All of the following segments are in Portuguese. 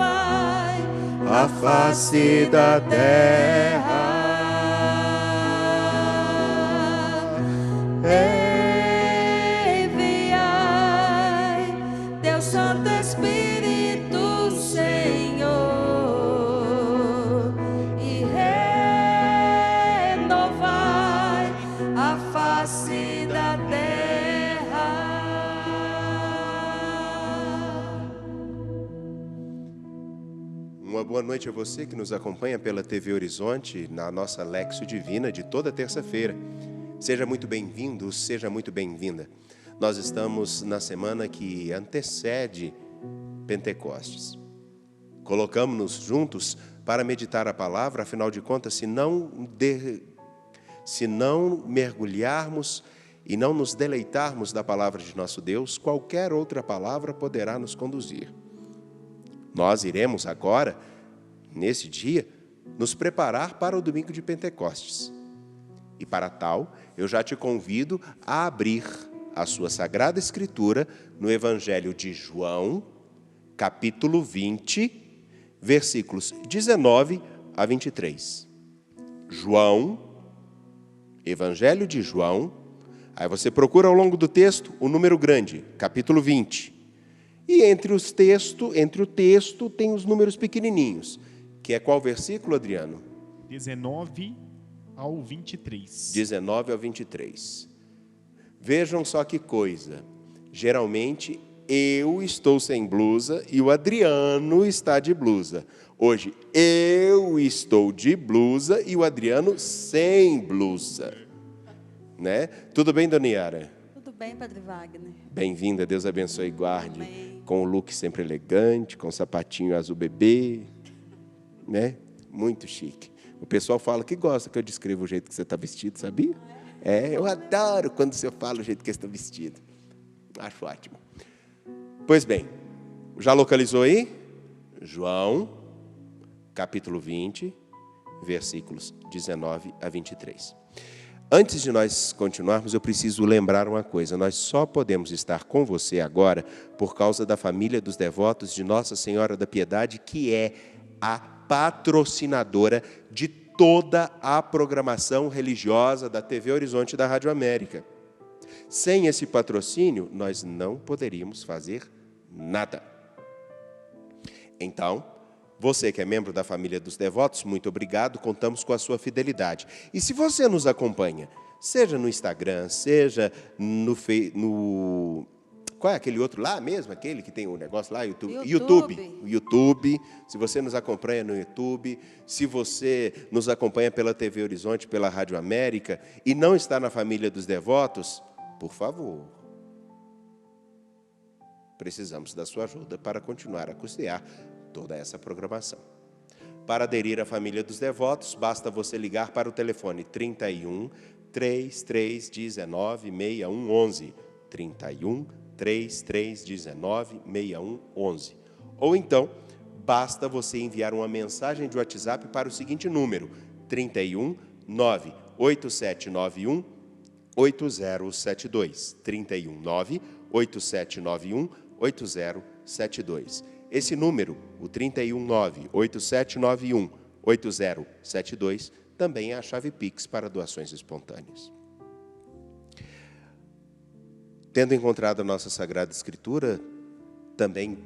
renovai a face da terra. Enviai teu Santo Espírito, Senhor, e renovai a face da terra. Uma boa noite a você que nos acompanha pela TV Horizonte, na nossa Lexio Divina de toda terça-feira. Seja muito bem-vindo, seja muito bem-vinda. Nós estamos na semana que antecede Pentecostes. Colocamos-nos juntos para meditar a palavra, afinal de contas, se não mergulharmos e não nos deleitarmos da palavra de nosso Deus, qualquer outra palavra poderá nos conduzir. Nós iremos agora, nesse dia, nos preparar para o domingo de Pentecostes. E para tal, eu já te convido a abrir a sua Sagrada Escritura no Evangelho de João, capítulo 20, versículos 19 a 23. João, Evangelho de João, aí você procura ao longo do texto o número grande, capítulo 20. E entre o texto tem os números pequenininhos, que é qual versículo, Adriano? 19 ao 23. 19 ao 23. Vejam só que coisa. Geralmente eu estou sem blusa e o Adriano está de blusa. Hoje eu estou de blusa e o Adriano sem blusa. Né? Tudo bem, Dona Yara? Tudo bem, Padre Wagner? Bem-vinda, Deus abençoe e guarde. Amém. Com o look sempre elegante, com o sapatinho azul bebê, né? Muito chique. O pessoal fala que gosta que eu descrevo o jeito que você está vestido, sabia? Eu adoro quando você fala o jeito que você está vestido. Acho ótimo. Pois bem, já localizou aí? João, capítulo 20, versículos 19 a 23. Antes de nós continuarmos, eu preciso lembrar uma coisa. Nós só podemos estar com você agora por causa da família dos devotos de Nossa Senhora da Piedade, que é a patrocinadora de toda a programação religiosa da TV Horizonte e da Rádio América. Sem esse patrocínio, nós não poderíamos fazer nada. Então, você que é membro da família dos devotos, muito obrigado, contamos com a sua fidelidade. E se você nos acompanha, seja no Instagram, seja no qual é aquele outro lá mesmo, aquele que tem o negócio lá, YouTube. Se você nos acompanha no YouTube, se você nos acompanha pela TV Horizonte, pela Rádio América, e não está na família dos devotos, por favor, precisamos da sua ajuda para continuar a custear toda essa programação. Para aderir à família dos devotos, basta você ligar para o telefone 31 3319 6111, 31 3319 6111. Ou então, basta você enviar uma mensagem de WhatsApp para o seguinte número: 31 98791 8072, 31 98791 8072. Esse número, o 319-8791-8072, também é a chave Pix para doações espontâneas. Tendo encontrado a nossa Sagrada Escritura, também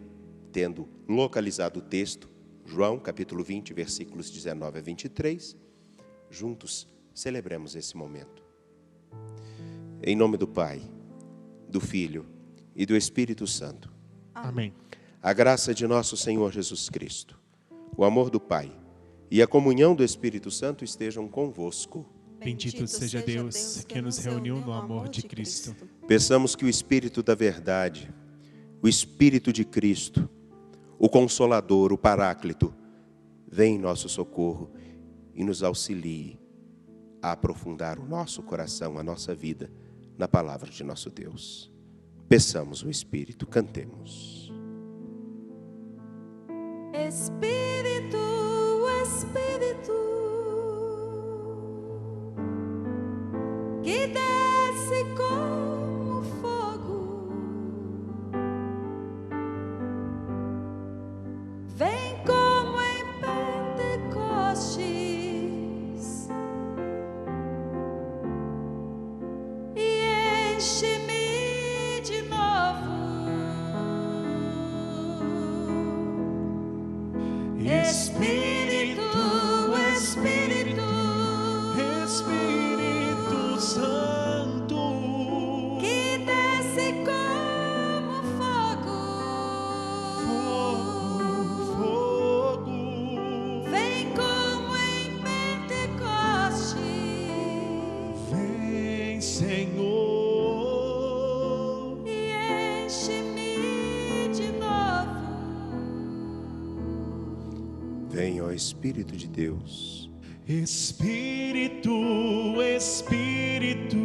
tendo localizado o texto, João, capítulo 20, versículos 19 a 23, juntos celebremos esse momento. Em nome do Pai, do Filho e do Espírito Santo. Amém. A graça de nosso Senhor Jesus Cristo, o amor do Pai e a comunhão do Espírito Santo estejam convosco. Bendito seja Deus que nos reuniu no amor de Cristo. Peçamos que o Espírito da verdade, o Espírito de Cristo, o Consolador, o Paráclito, venha em nosso socorro e nos auxilie a aprofundar o nosso coração, a nossa vida, na palavra de nosso Deus. Peçamos o Espírito, cantemos. Espírito, Espírito, que desce como fogo, vem enche-me de novo. Espírito, Espírito, Espírito Santo, que desce como fogo, fogo, vem como em Pentecoste, vem, Senhor, e enche-me de novo. Vem, ó Espírito de Deus. Espírito, Espírito,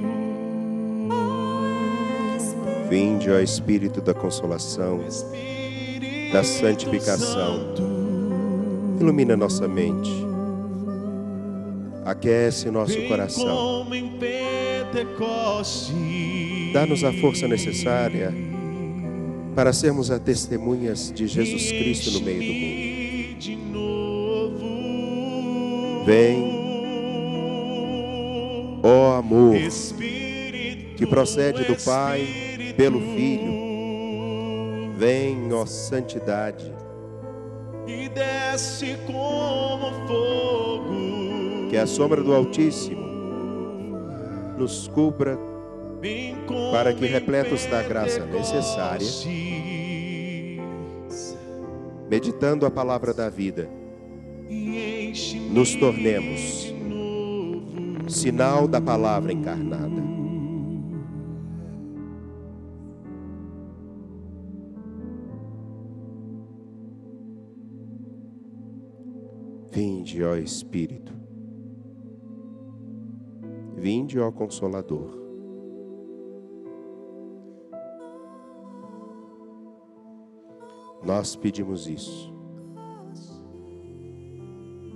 Vinde, ó Espírito da consolação, Espírito da santificação. Santo, Ilumina nossa mente. Aquece nosso vem coração. como em Pentecoste. Dá-nos a força necessária para sermos as testemunhas de Jesus Cristo no meio do mundo. De novo, Vem, ó amor, Espírito, que procede do Pai Espírito, pelo Filho. Vem, ó santidade, e desce como fogo, que a sombra do Altíssimo nos cubra vem como para que, em repletos da graça necessária, Pentecostes, meditando a palavra da vida, e enche-me nos tornemos de novo. sinal da palavra encarnada. Vinde, ó Espírito. Vinde, ó Consolador. Nós pedimos isso.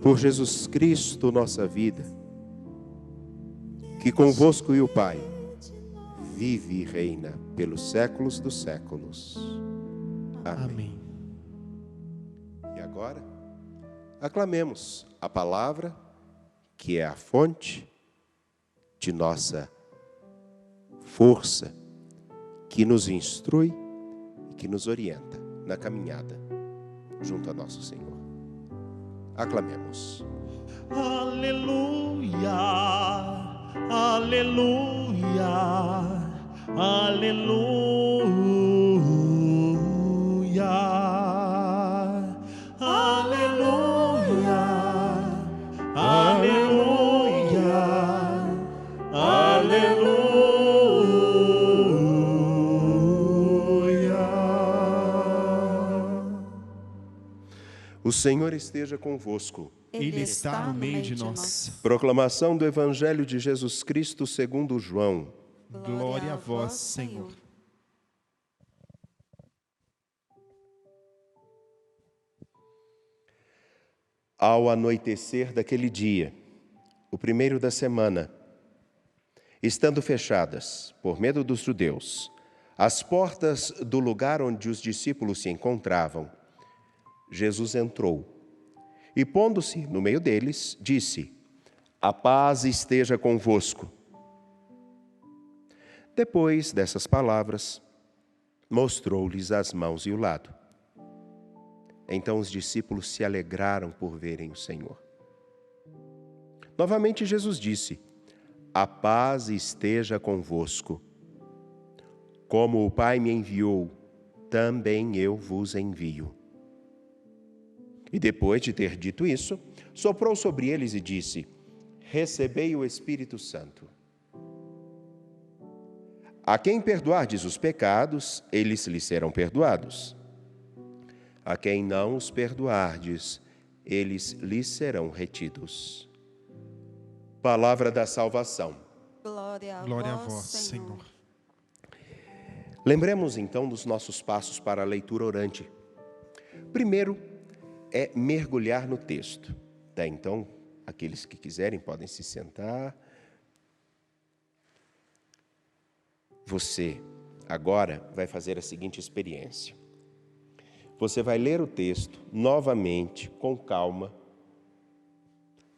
Por Jesus Cristo, nossa vida, que convosco e o Pai vive e reina pelos séculos dos séculos. Amém. Amém. E agora, aclamemos a palavra que é a fonte de nossa força, que nos instrui e que nos orienta na caminhada junto a nosso Senhor. Aclamemos. Aleluia, aleluia, aleluia, aleluia, aleluia, aleluia. O Senhor esteja convosco. Ele está no meio de nós. Proclamação do Evangelho de Jesus Cristo segundo João. Glória a vós, Senhor. Ao anoitecer daquele dia, o primeiro da semana, estando fechadas, por medo dos judeus, as portas do lugar onde os discípulos se encontravam, Jesus entrou e, pondo-se no meio deles, disse: "A paz esteja convosco." Depois dessas palavras, mostrou-lhes as mãos e o lado. Então os discípulos se alegraram por verem o Senhor. Novamente Jesus disse: "A paz esteja convosco. Como o Pai me enviou, também eu vos envio." E depois de ter dito isso, soprou sobre eles e disse: "Recebei o Espírito Santo. A quem perdoardes os pecados, eles lhes serão perdoados. A quem não os perdoardes, eles lhes serão retidos." Palavra da salvação. Glória Glória a vós, Senhor. Lembremos então dos nossos passos para a leitura orante. Primeiro é mergulhar no texto. Tá? Então, aqueles que quiserem podem se sentar. Você agora vai fazer a seguinte experiência. Você vai ler o texto novamente, com calma,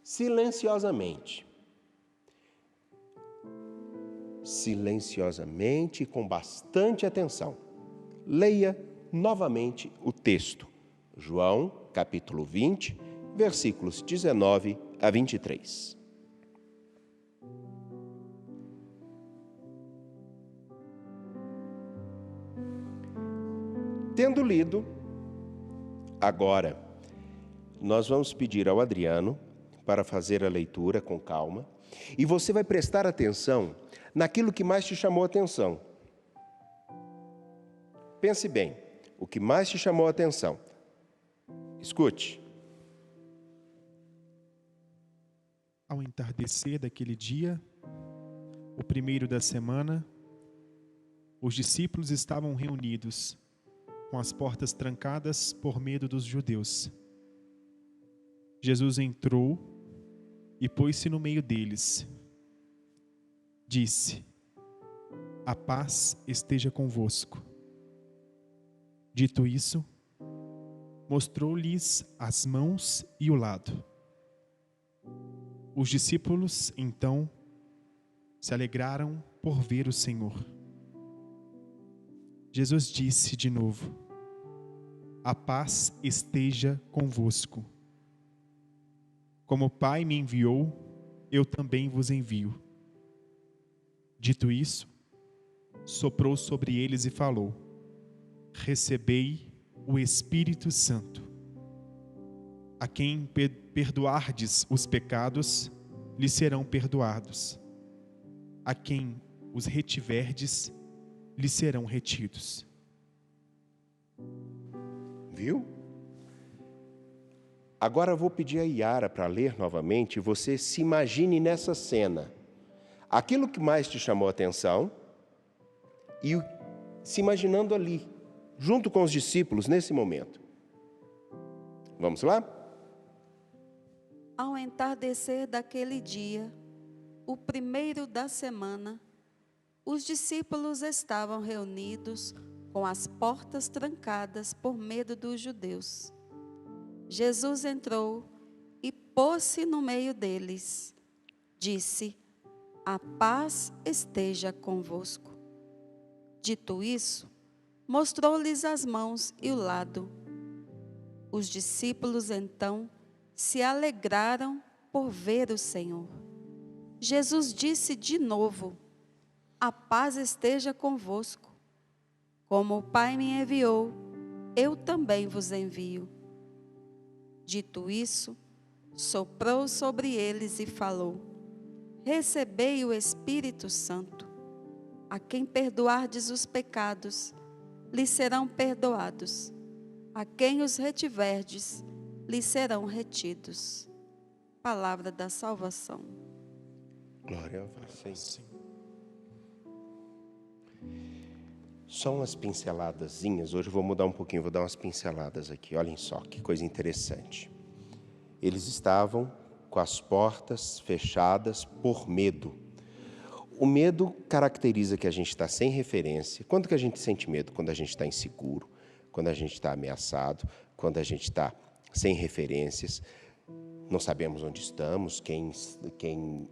silenciosamente. silenciosamente e com bastante atenção. Leia novamente o texto. João, capítulo 20, versículos 19 a 23. Tendo lido, agora, nós vamos pedir ao Adriano para fazer a leitura com calma e você vai prestar atenção naquilo que mais te chamou a atenção. Pense bem, o que mais te chamou a atenção. Escute. Ao entardecer daquele dia, o primeiro da semana, os discípulos estavam reunidos, com as portas trancadas por medo dos judeus. Jesus entrou e pôs-se no meio deles. Disse: "A paz esteja convosco." Dito isso, mostrou-lhes as mãos e o lado. Os discípulos, então, se alegraram por ver o Senhor. Jesus disse de novo: "A paz esteja convosco. Como o Pai me enviou, eu também vos envio." Dito isso, soprou sobre eles e falou: "Recebei o Espírito Santo. A quem perdoardes os pecados, lhes serão perdoados. A quem os retiverdes, lhes serão retidos." Viu? Agora eu vou pedir a Yara para ler novamente e você se imagine nessa cena. Aquilo que mais te chamou a atenção e se imaginando ali, junto com os discípulos nesse momento. Vamos lá? Ao entardecer daquele dia, o primeiro da semana, os discípulos estavam reunidos com as portas trancadas por medo dos judeus. Jesus entrou e pôs-se no meio deles. Disse: "A paz esteja convosco." Dito isso, mostrou-lhes as mãos e o lado. Os discípulos então se alegraram por ver o Senhor. Jesus disse de novo: "A paz esteja convosco. Como o Pai me enviou, eu também vos envio." Dito isso, soprou sobre eles e falou: "Recebei o Espírito Santo. A quem perdoardes os pecados, lhes serão perdoados. A quem os retiverdes, lhes serão retidos." Palavra da salvação. Glória a vós, Senhor. Só umas pinceladazinhas, hoje eu vou mudar um pouquinho, vou dar umas pinceladas aqui, olhem só, que coisa interessante. Eles estavam com as portas fechadas por medo. O medo caracteriza que a gente está sem referência. Quando que a gente sente medo? Quando a gente está inseguro, quando a gente está ameaçado, quando a gente está sem referências, não sabemos onde estamos, quem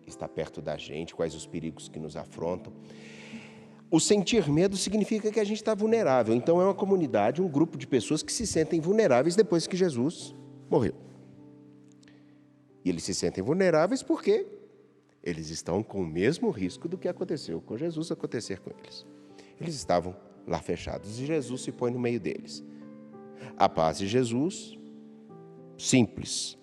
está perto da gente, quais os perigos que nos afrontam. O sentir medo significa que a gente está vulnerável. Então é uma comunidade, um grupo de pessoas que se sentem vulneráveis depois que Jesus morreu. E eles se sentem vulneráveis porque eles estão com o mesmo risco do que aconteceu com Jesus acontecer com eles. Eles estavam lá fechados e Jesus se põe no meio deles. A paz de Jesus, simples,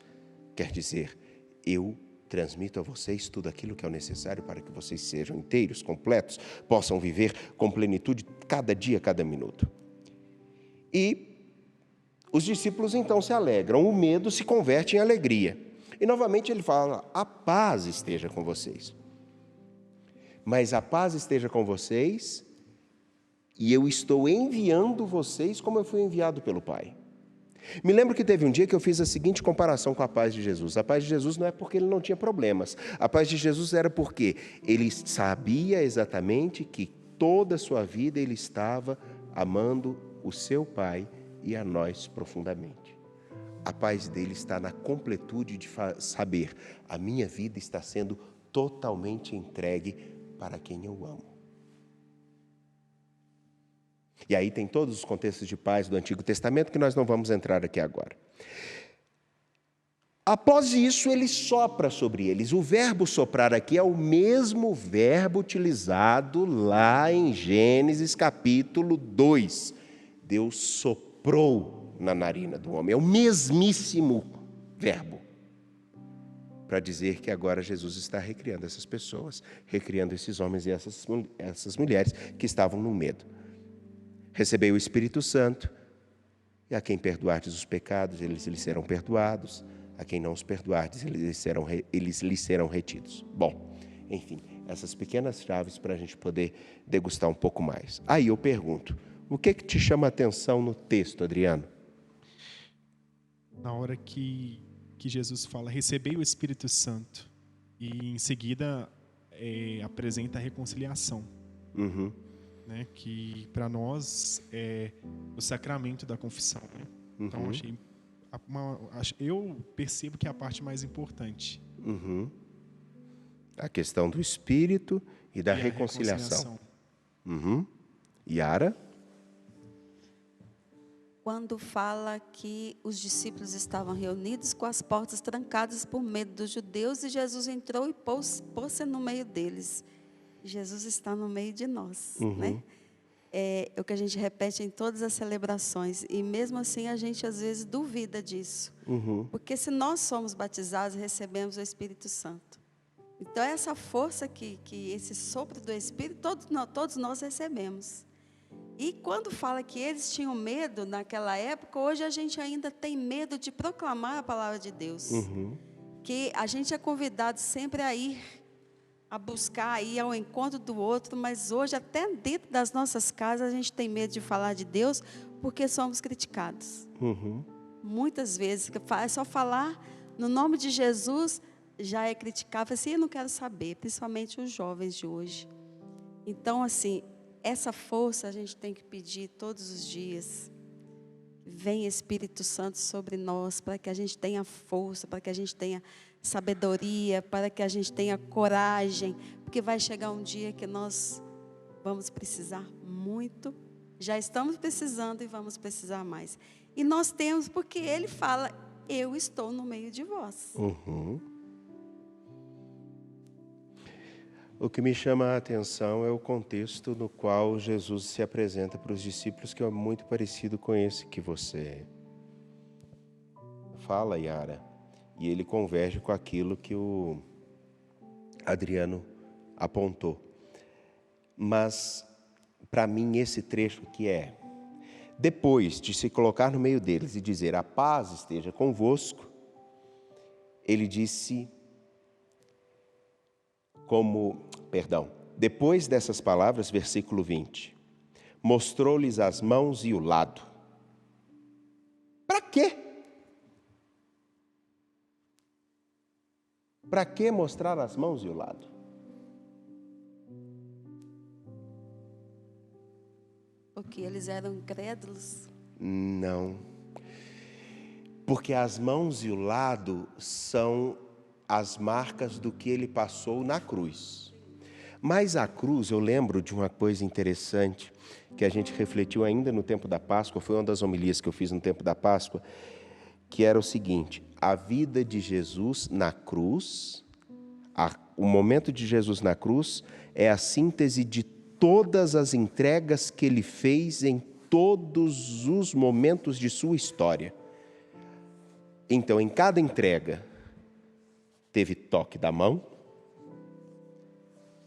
quer dizer, eu transmito a vocês tudo aquilo que é necessário para que vocês sejam inteiros, completos, possam viver com plenitude cada dia, cada minuto. E os discípulos então se alegram, o medo se converte em alegria. E novamente ele fala: "A paz esteja com vocês." Mas a paz esteja com vocês e eu estou enviando vocês como eu fui enviado pelo Pai. Me lembro que teve um dia que eu fiz a seguinte comparação com a paz de Jesus. A paz de Jesus não é porque ele não tinha problemas. A paz de Jesus era porque ele sabia exatamente que toda a sua vida ele estava amando o seu Pai e a nós profundamente. A paz dele está na completude de saber: a minha vida está sendo totalmente entregue para quem eu amo. E aí tem todos os contextos de paz do Antigo Testamento que nós não vamos entrar aqui agora. Após isso, ele sopra sobre eles. O verbo soprar aqui é o mesmo verbo utilizado lá em Gênesis capítulo 2. Deus soprou na narina do homem. É o mesmíssimo verbo para dizer que agora Jesus está recriando essas pessoas, recriando esses homens e essas mulheres que estavam no medo. Recebei o Espírito Santo, e a quem perdoardes os pecados, eles lhes serão perdoados. A quem não os perdoardes, eles lhes serão retidos. Bom, enfim, essas pequenas chaves para a gente poder degustar um pouco mais. Aí eu pergunto, o que te chama a atenção no texto, Adriano? Na hora que Jesus fala, recebei o Espírito Santo, e em seguida apresenta a reconciliação. Uhum. Né, que para nós é o sacramento da confissão. Né? Então, eu percebo que é a parte mais importante. Uhum. A questão do Espírito e da reconciliação. Uhum. Yara? Quando fala que os discípulos estavam reunidos com as portas trancadas por medo dos judeus, e Jesus entrou e pôs-se no meio deles. Jesus está no meio de nós, né? É o que a gente repete em todas as celebrações, e mesmo assim a gente às vezes duvida disso, porque se nós somos batizados, recebemos o Espírito Santo. Então essa força que esse sopro do Espírito, todos nós recebemos. E quando fala que eles tinham medo naquela época, hoje a gente ainda tem medo de proclamar a palavra de Deus, que a gente é convidado sempre a ir, a buscar, a ir ao encontro do outro, mas hoje até dentro das nossas casas a gente tem medo de falar de Deus, porque somos criticados. Muitas vezes, é só falar no nome de Jesus, já é criticado, assim, eu não quero saber, principalmente os jovens de hoje. Então, assim, essa força a gente tem que pedir todos os dias. Vem Espírito Santo sobre nós, para que a gente tenha força, para que a gente tenha sabedoria, para que a gente tenha coragem, porque vai chegar um dia que nós vamos precisar muito, já estamos precisando e vamos precisar mais. E nós temos, porque Ele fala, eu estou no meio de vós. O que me chama a atenção é o contexto no qual Jesus se apresenta para os discípulos, que é muito parecido com esse que você fala, Yara. E ele converge com aquilo que o Adriano apontou. Mas, para mim, esse trecho aqui é: depois de se colocar no meio deles e dizer, a paz esteja convosco, ele disse depois dessas palavras, versículo 20, mostrou-lhes as mãos e o lado. Para quê? Para que mostrar as mãos e o lado? Porque eles eram incrédulos? Não. Porque as mãos e o lado são as marcas do que ele passou na cruz. Mas a cruz, eu lembro de uma coisa interessante que a gente refletiu ainda no tempo da Páscoa, foi uma das homilias que eu fiz no tempo da Páscoa, que era o seguinte: a vida de Jesus na cruz, o momento de Jesus na cruz é a síntese de todas as entregas que ele fez em todos os momentos de sua história. Então, em cada entrega, teve toque da mão,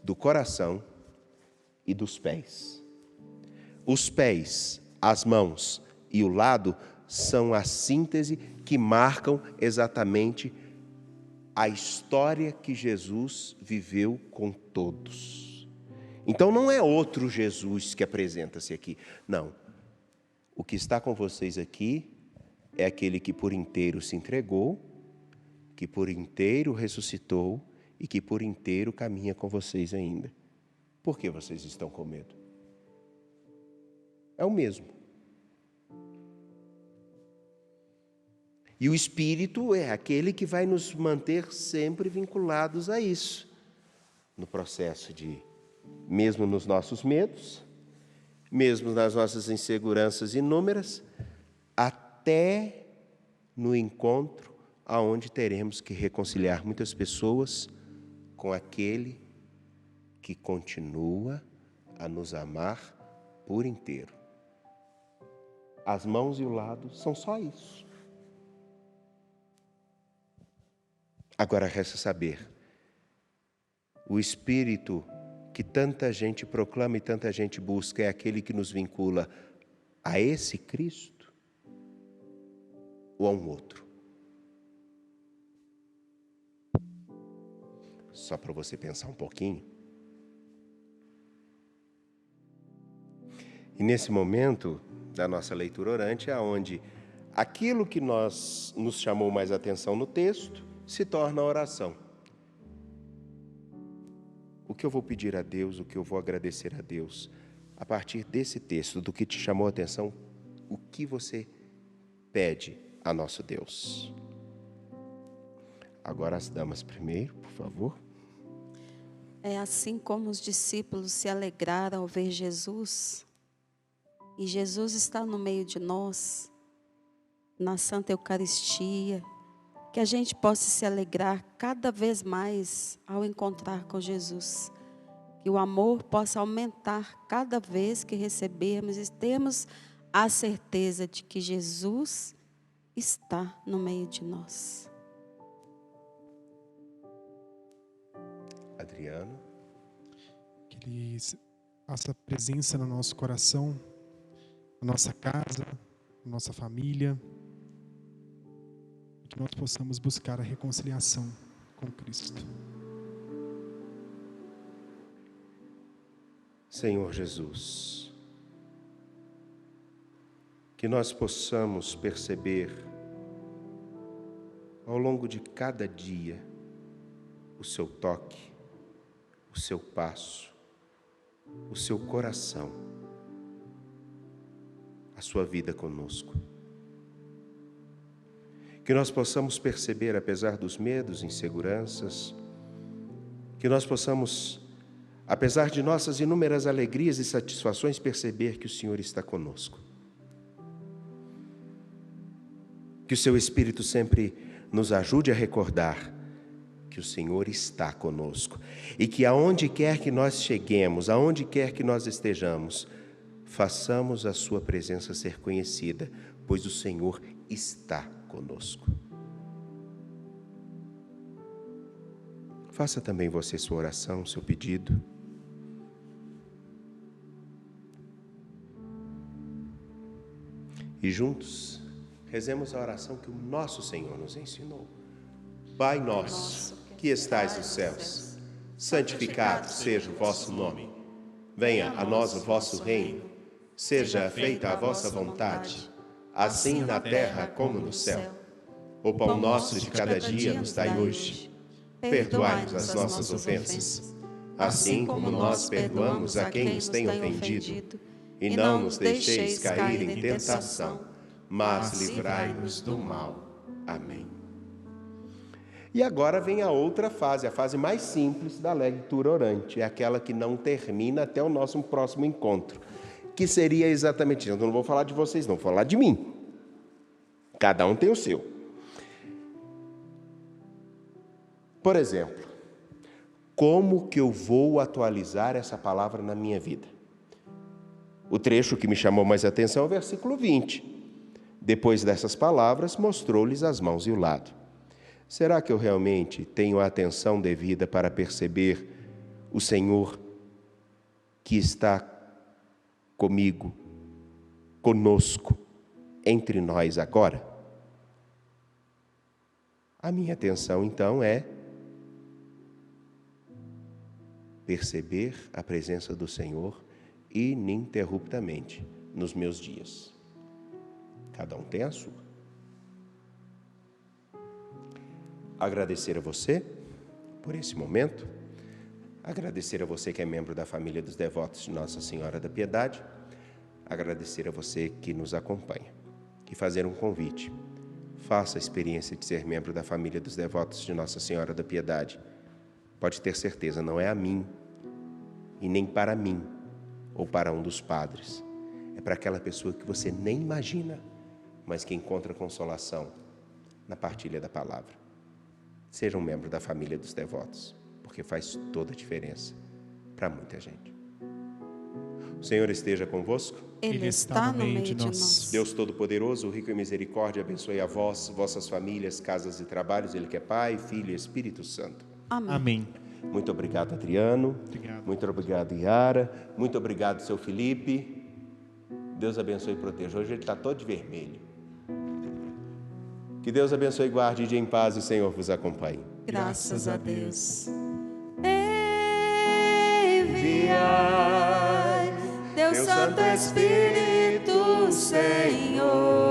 do coração e dos pés. Os pés, as mãos e o lado são a síntese que marcam exatamente a história que Jesus viveu com todos. Então não é outro Jesus que apresenta-se aqui. Não. O que está com vocês aqui é aquele que por inteiro se entregou, que por inteiro ressuscitou e que por inteiro caminha com vocês ainda. Por que vocês estão com medo? É o mesmo. E o Espírito é aquele que vai nos manter sempre vinculados a isso, no processo de mesmo nos nossos medos, mesmo nas nossas inseguranças inúmeras, até no encontro aonde teremos que reconciliar muitas pessoas com aquele que continua a nos amar por inteiro. As mãos e o lado são só isso. Agora resta saber, o Espírito que tanta gente proclama e tanta gente busca é aquele que nos vincula a esse Cristo ou a um outro? Só para você pensar um pouquinho. E nesse momento da nossa leitura orante é onde aquilo que nos chamou mais atenção no texto se torna oração. O que eu vou pedir a Deus, o que eu vou agradecer a Deus, a partir desse texto, do que te chamou a atenção, o que você pede a nosso Deus? Agora as damas primeiro, por favor. É assim como os discípulos se alegraram ao ver Jesus, e Jesus está no meio de nós, na Santa Eucaristia, que a gente possa se alegrar cada vez mais ao encontrar com Jesus. Que o amor possa aumentar cada vez que recebermos e temos a certeza de que Jesus está no meio de nós. Adriano. Que Ele faça presença no nosso coração, na nossa casa, na nossa família, e que nós possamos buscar a reconciliação com Cristo. Senhor Jesus, que nós possamos perceber ao longo de cada dia o seu toque, o seu passo, o seu coração, a sua vida conosco. Que nós possamos perceber, apesar dos medos, inseguranças, que nós possamos, apesar de nossas inúmeras alegrias e satisfações, perceber que o Senhor está conosco. Que o seu Espírito sempre nos ajude a recordar que o Senhor está conosco e que aonde quer que nós cheguemos, aonde quer que nós estejamos, façamos a sua presença ser conhecida, pois o Senhor está conosco. Faça também você sua oração, seu pedido. E juntos, rezemos a oração que o nosso Senhor nos ensinou. Pai nosso, que estais nos céus, santificado seja o vosso nome. Venha a nós o vosso reino. Seja feita a vossa vontade, assim na terra como no céu. O pão nosso de cada dia nos dai hoje. Perdoai-nos as nossas ofensas, assim como nós perdoamos a quem nos tem ofendido. E não nos deixeis cair em tentação, mas livrai-nos do mal. Amém. E agora vem a outra fase, a fase mais simples da leitura orante, é aquela que não termina até o nosso próximo encontro, que seria exatamente isso. Eu não vou falar de vocês, não, vou falar de mim. Cada um tem o seu. Por exemplo, como que eu vou atualizar essa palavra na minha vida? O trecho que me chamou mais atenção é o versículo 20. Depois dessas palavras, mostrou-lhes as mãos e o lado. Será que eu realmente tenho a atenção devida para perceber o Senhor que está comigo, conosco, entre nós agora? A minha atenção, então, é perceber a presença do Senhor ininterruptamente nos meus dias. Cada um tem a sua. Agradecer a você por esse momento, agradecer a você que é membro da família dos devotos de Nossa Senhora da Piedade, agradecer a você que nos acompanha e fazer um convite. Faça a experiência de ser membro da família dos devotos de Nossa Senhora da Piedade. Pode ter certeza, não é a mim e nem para mim ou para um dos padres. É para aquela pessoa que você nem imagina, mas que encontra consolação na partilha da palavra. Seja um membro da família dos devotos, porque faz toda a diferença para muita gente. O Senhor esteja convosco. Ele está no meio de nós. Deus Todo-Poderoso, rico em misericórdia, abençoe a vós, vossas famílias, casas e trabalhos. Ele que é Pai, Filho e Espírito Santo. Amém. Amém. Muito obrigado, Adriano. Obrigado. Muito obrigado, Yara. Muito obrigado, seu Felipe. Deus abençoe e proteja. Hoje ele está todo de vermelho. Que Deus abençoe e guarde e de em paz, e o Senhor vos acompanhe. Graças a Deus. Enviai Deus Santo Espírito, Senhor.